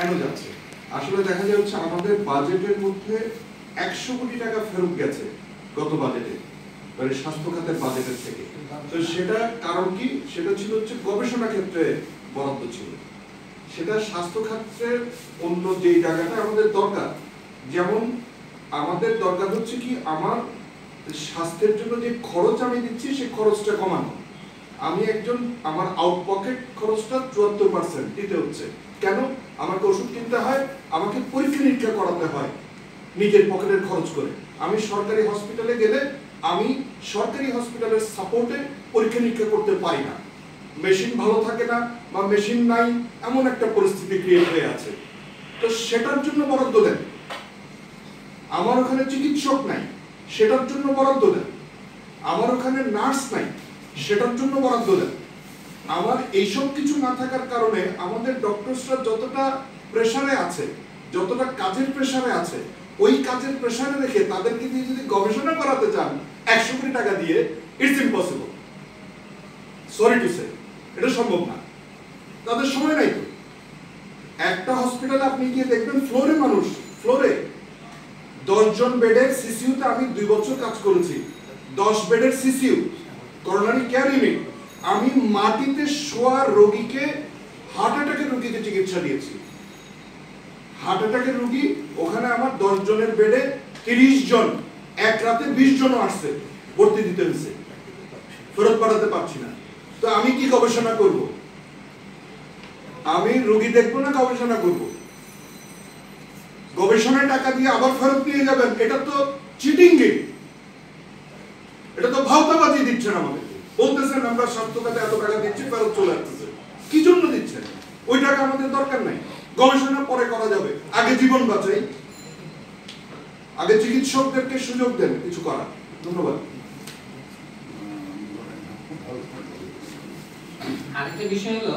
কেন যাচ্ছে? আসলে দেখা যাচ্ছে আমাদের বাজেটের মধ্যে 100 কোটি টাকা ফেরত গেছে গত বাজেটে, মানে স্বাস্থ্য খাতের বাজেটের থেকে। তো সেটা কারণ কি? সেটা ছিল হচ্ছে গবেষণা ক্ষেত্রে বরাদ্দ ছিল। সেটা স্বাস্থ্য খাতের অন্য যে জায়গাটা আমাদের দরকার, যেমন আমাদের দরকার হচ্ছে কি আমার স্বাস্থ্যের জন্য যে খরচ আমি দিচ্ছি সেই খরচটা কমানো। আমি একজন আমার আউট পকেট খরচটা 74% দিতে হচ্ছে। কেন? আমাকে ওষুধ কিনতে হয়, আমাকে পরীক্ষা নিরীক্ষা করাতে হয় নিজের পকেটের খরচ করে। আমি সরকারি হসপিটালে গেলে আমি সরকারি হসপিটালের সাপোর্টে পরীক্ষা নিরীক্ষা করতে পারি না, মেশিন ভালো থাকে না বা মেশিন নাই, এমন একটা পরিস্থিতি ক্রিয়েট হয়ে আছে। তো সেটার জন্য বরাদ্দ দেন। আমার ওখানে চিকিৎসক নাই, সেটার জন্য বরাদ্দ দেন। আমার ওখানে নার্স নাই, সেটার জন্য বরাদ্দ দেন। আমার এইসব কিছু না থাকার কারণে আমাদের ডক্টরসরা যতটা প্রেসারে আছে, যতটা কাজের প্রেসারে আছে, ওই কাজের প্রেসারে রেখে তাদেরকে দিয়ে যদি গবেষণা করাতে চান 100 কোটি টাকা দিয়ে, it's impossible, sorry to say, এটা সম্ভব না। তাদের সময় নাই তো। একটা হসপিটালে আপনি গিয়ে দেখবেন ফ্লোরে মানুষ, ফ্লোরে 10 জন বেডের সিসিইউতে আমি 2 বছর কাজ করেছি। 10 বেডের সিসিইউ, করোনারি কেয়ার ইউনিট। আমি মাটিতে শোয়া রোগীকে, হার্ট অ্যাটাকের রোগীকে চিকিৎসা দিয়েছি। হার্ট অ্যাটাকের রোগী ওখানে আমার 10 জনের বেডে 30 জন, এক রাতে 20 জনও আসছে, ভর্তি দিতে হয়েছে, ফেরত পাঠাতে পারছি না। তো আমি কি গবেষণা করব? আমি রোগী দেখবো না গবেষণা করব? গবেষণায় টাকা দিয়ে আবার ফেরত নিয়ে যাবেন, এটা তো চিটিং গেম, এটা তো ভাওতাবাজি দিচ্ছেন আমাদের। বলতেছেন আমরা স্বাস্থ্য খাতে এত টাকা দিচ্ছি, ফেরত চলে আসতেছে। কি জন্য দিচ্ছেন? ওই টাকা আমাদের দরকার নাই, গবেষণা পরে করা যাবে, আগে জীবন বাঁচাই, আগে চিকিৎসকদেরকে সুযোগ দেন কিছু করার। ধন্যবাদ। আরেকটা বিষয় হলো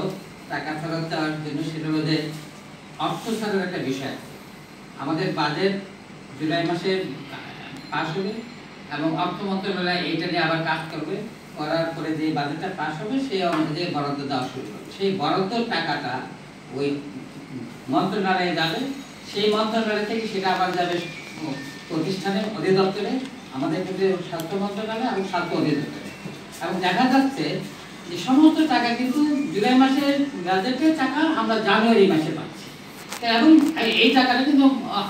টাকা ফেরত দেওয়ার জন্য, সেটা হলো যে অর্থ ছাড়ার একটা বিষয়। আমাদের বাজেট জুলাই মাসে পাস হবে এবং অর্থ মন্ত্রণালয় এইটা নিয়ে আবার কাজ করবে, করার পরে যে বাজেটটা পাস হবে সেই অনুযায়ী বরাদ্দ দেওয়া শুরু হবে। সেই বরাদ্দর টাকাটা ওই মন্ত্রণালয়ে যাবে, সেই মন্ত্রণালয় থেকে সেটা আবার যাবে প্রতিষ্ঠানের অধিদপ্তরে, আমাদের ক্ষেত্রে স্বাস্থ্য মন্ত্রণালয় এবং স্বাস্থ্য অধিদপ্তরে। এবং দেখা যাচ্ছে যে সমস্ত টাকা কিন্তু জুলাই মাসের বাজেটের টাকা আমরা জানুয়ারি মাসে পাচ্ছি, এবং এই টাকাটা কিন্তু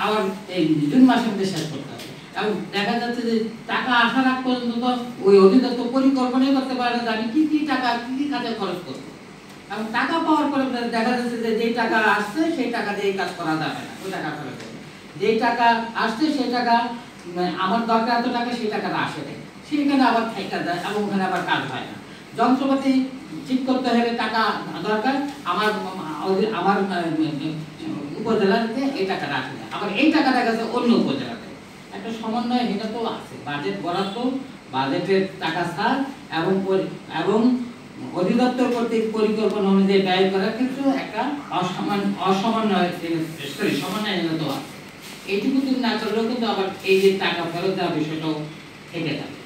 আবার এই জুন মাসের মধ্যে শেষ করতে হবে। এবং দেখা যাচ্ছে যে টাকা আসার আগ পর্যন্ত তো ওই অধিদপ্তর পরিকল্পনাই করতে পারে না যে আমি কি কি টাকা কি কি কাজে খরচ করবো। এবং টাকা পাওয়ার পরে দেখা যাচ্ছে যে যেই টাকা আসছে সেই টাকা দিয়ে কাজ করা যাবে না, ওই টাকা ফেরত দেবে। যেই টাকা আসছে সেই টাকা আমার দরকার এত টাকা, সেই টাকাটা আসে নেই, সেখানে আবার ঠাইকা যায় এবং ওখানে আবার কাজ হয় না। যন্ত্রপাতি ঠিক করতে হলে টাকা দরকার, আমার উপজেলাতে এই টাকাটা আসে না, আবার এই টাকাটা গেছে অন্য উপজেলাতে। একটা সমন্বয়হীনতাও আছে। বাজেট বরাদ্দ, বাজেটের টাকা ছাড় এবং অধিদপ্তর কর্তৃক পরিকল্পনা অনুযায়ী ব্যয় করার ক্ষেত্রেও একটা সমন্বয়হীনতাও আছে। এইটুকু না করলেও কিন্তু আবার এই যে টাকা ফেরত দেওয়ার বিষয়টাও থেকে যাবে।